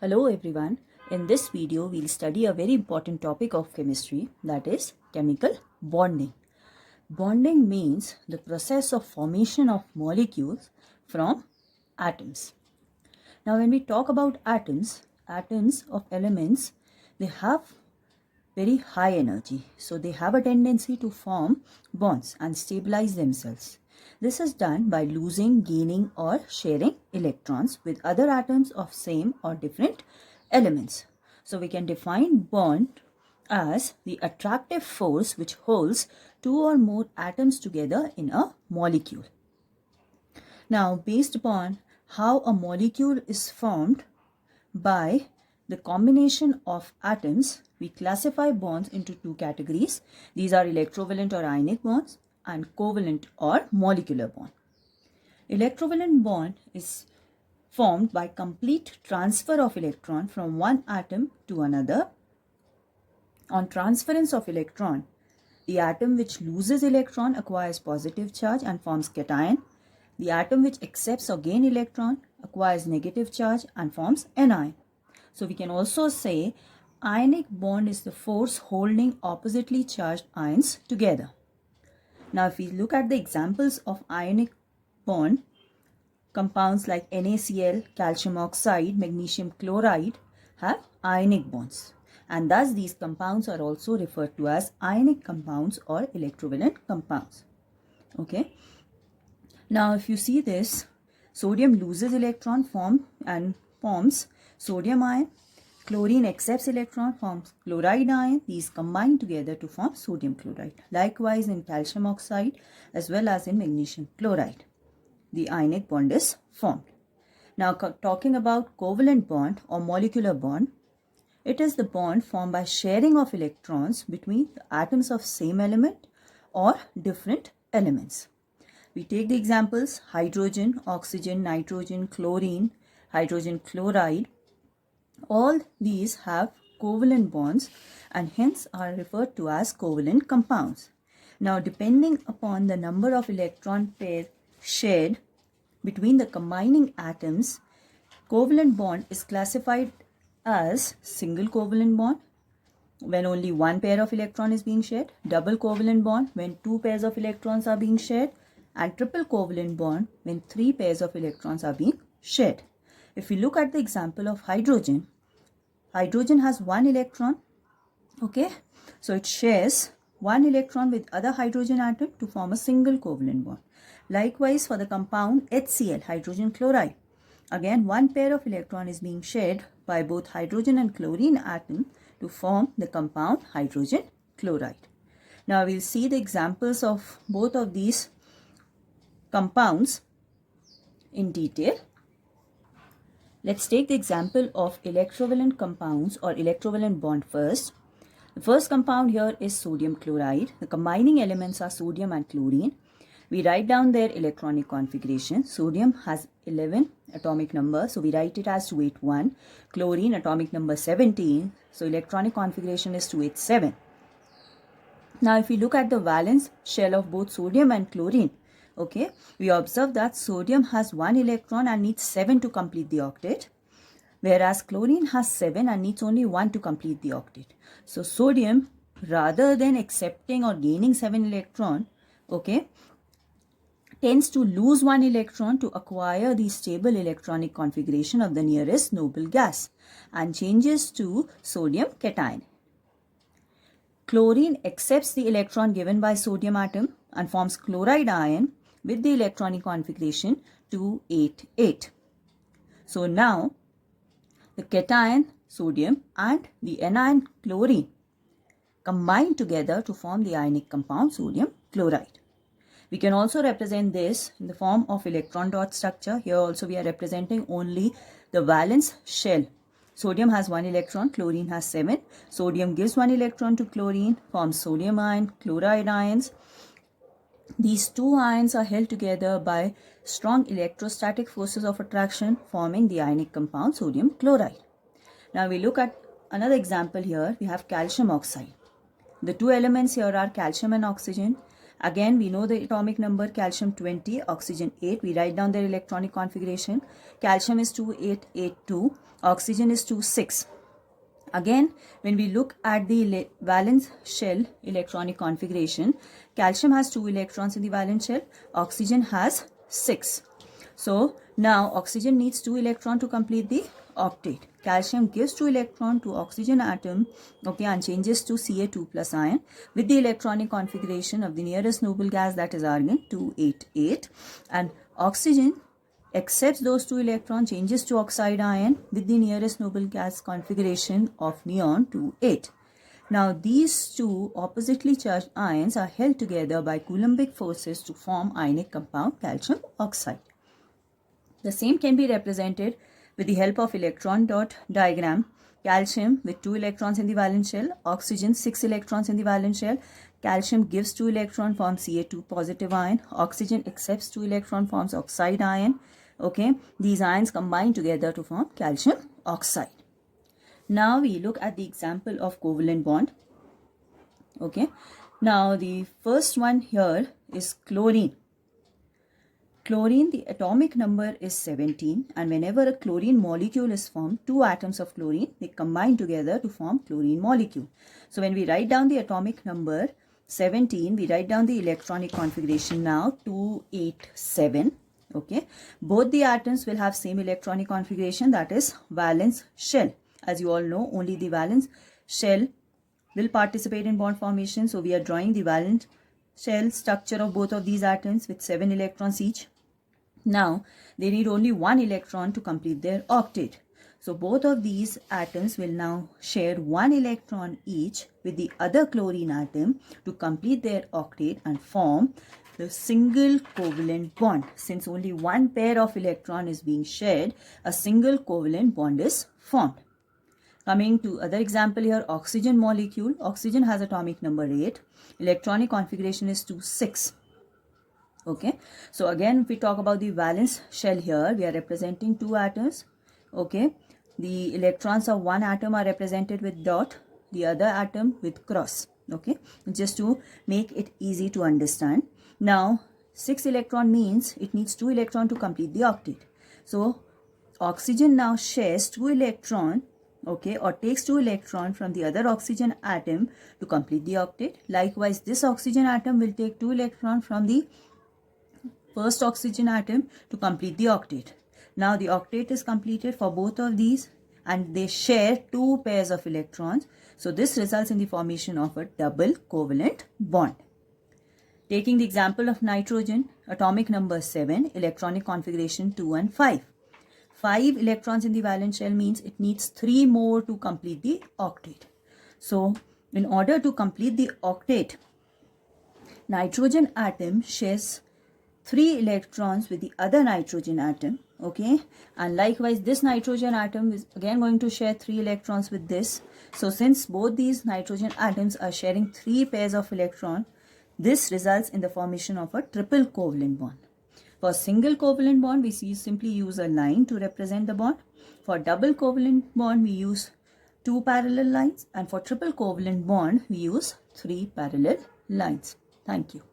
Hello everyone. In this video, we'll study a very important topic of chemistry, that is chemical bonding. Bonding means the process of formation of molecules from atoms. Now when we talk about atoms of elements, they have very high energy. So they have a tendency to form bonds and stabilize themselves. This is done by losing, gaining or sharing electrons with other atoms of same or different elements. So we can define bond as the attractive force which holds two or more atoms together in a molecule. Now, based upon how a molecule is formed by the combination of atoms, we classify bonds into two categories. These are electrovalent or ionic bonds and covalent or molecular bond. Electrovalent bond is formed by complete transfer of electron from one atom to another. On transference of electron, the atom which loses electron acquires positive charge and forms cation. The atom which accepts or gains electron acquires negative charge and forms anion. So we can also say ionic bond is the force holding oppositely charged ions together. Now if we look at the examples of ionic bond, compounds like NaCl, calcium oxide, magnesium chloride have ionic bonds. And thus these compounds are also referred to as ionic compounds or electrovalent compounds. Okay. Now if you see this, sodium loses electron forms sodium ion. Chlorine accepts electron, forms chloride ion. These combine together to form sodium chloride. Likewise in calcium oxide as well as in magnesium chloride, the ionic bond is formed. Now talking about covalent bond or molecular bond, it is the bond formed by sharing of electrons between the atoms of same element or different elements. We take the examples hydrogen, oxygen, nitrogen, chlorine, hydrogen chloride. All these have covalent bonds and hence are referred to as covalent compounds. Now depending upon the number of electron pairs shared between the combining atoms, covalent bond is classified as single covalent bond when only one pair of electron is being shared, double covalent bond when two pairs of electrons are being shared, and triple covalent bond when three pairs of electrons are being shared. If we look at the example of hydrogen, hydrogen has one electron, okay, so it shares one electron with other hydrogen atom to form a single covalent bond. Likewise for the compound HCl, hydrogen chloride, again one pair of electron is being shared by both hydrogen and chlorine atom to form the compound hydrogen chloride. Now we'll see the examples of both of these compounds in detail. Let's take the example of electrovalent compounds or electrovalent bond first. The first compound here is sodium chloride. The combining elements are sodium and chlorine. We write down their electronic configuration. Sodium has 11 atomic number, so we write it as 281. Chlorine atomic number 17, so electronic configuration is 287. Now if we look at the valence shell of both sodium and chlorine, okay, we observe that sodium has one electron and needs 7 to complete the octet, whereas chlorine has 7 and needs only 1 to complete the octet. So sodium, rather than accepting or gaining 7 electron, okay, tends to lose one electron to acquire the stable electronic configuration of the nearest noble gas and changes to sodium cation. Chlorine accepts the electron given by sodium atom and forms chloride ion with the electronic configuration 288. So now the cation sodium and the anion chlorine combine together to form the ionic compound sodium chloride. We can also represent this in the form of electron dot structure. Here also we are representing only the valence shell. Sodium has one electron, chlorine has 7. Sodium gives one electron to chlorine, forms sodium ion, chloride ions. These two ions are held together by strong electrostatic forces of attraction, forming the ionic compound sodium chloride. Now we look at another example here. We have calcium oxide. The two elements here are calcium and oxygen, Again, we know the atomic number, calcium 20, oxygen 8. We write down their electronic configuration. Calcium is 2882, oxygen is 26. Again, when we look at the valence shell electronic configuration, calcium has 2 electrons in the valence shell, oxygen has 6. So now oxygen needs 2 electrons to complete the octet. Calcium gives 2 electrons to oxygen atom, okay, and changes to Ca2 plus ion with the electronic configuration of the nearest noble gas, that is argon 288, and oxygen accepts those 2 electrons, changes to oxide ion with the nearest noble gas configuration of neon 28. Now these two oppositely charged ions are held together by Coulombic forces to form ionic compound calcium oxide. The same can be represented with the help of electron dot diagram. Calcium with 2 electrons in the valence shell, oxygen 6 electrons in the valence shell. Calcium gives 2 electrons, forms Ca2 positive ion. Oxygen accepts 2 electrons, forms oxide ion. Okay, these ions combine together to form calcium oxide. Now we look at the example of covalent bond. Okay, now the first one here is chlorine. Chlorine, the atomic number is 17, and whenever a chlorine molecule is formed, 2 atoms of chlorine, they combine together to form chlorine molecule. So when we write down the atomic number 17, we write down the electronic configuration now 287. Okay, both the atoms will have same electronic configuration, that is valence shell. As you all know, only the valence shell will participate in bond formation. So we are drawing the valence shell structure of both of these atoms with 7 electrons each. Now they need only 1 electron to complete their octet. So both of these atoms will now share 1 electron each with the other chlorine atom to complete their octet and form the single covalent bond. Since only 1 pair of electron is being shared, a single covalent bond is formed. Coming to other example here, oxygen molecule. Oxygen has atomic number 8. Electronic configuration is 26. Okay, so again, if we talk about the valence shell here, we are representing 2 atoms. Okay, the electrons of one atom are represented with dot, the other atom with cross. Okay, just to make it easy to understand. Now 6 electron means it needs 2 electron to complete the octet. So oxygen now shares 2 electron, okay, or takes 2 electron from the other oxygen atom to complete the octet. Likewise, this oxygen atom will take 2 electron from the first oxygen atom to complete the octet. Now the octet is completed for both of these and they share 2 pairs of electrons. So this results in the formation of a double covalent bond. Taking the example of nitrogen, atomic number 7, electronic configuration 2 and 5. 5 electrons in the valence shell means it needs 3 more to complete the octet. So in order to complete the octet, nitrogen atom shares 3 electrons with the other nitrogen atom, okay, and likewise this nitrogen atom is again going to share 3 electrons with this. So since both these nitrogen atoms are sharing 3 pairs of electrons, this results in the formation of a triple covalent bond. For single covalent bond, we simply use a line to represent the bond. For double covalent bond, we use 2 parallel lines, and for triple covalent bond, we use 3 parallel lines. Thank you.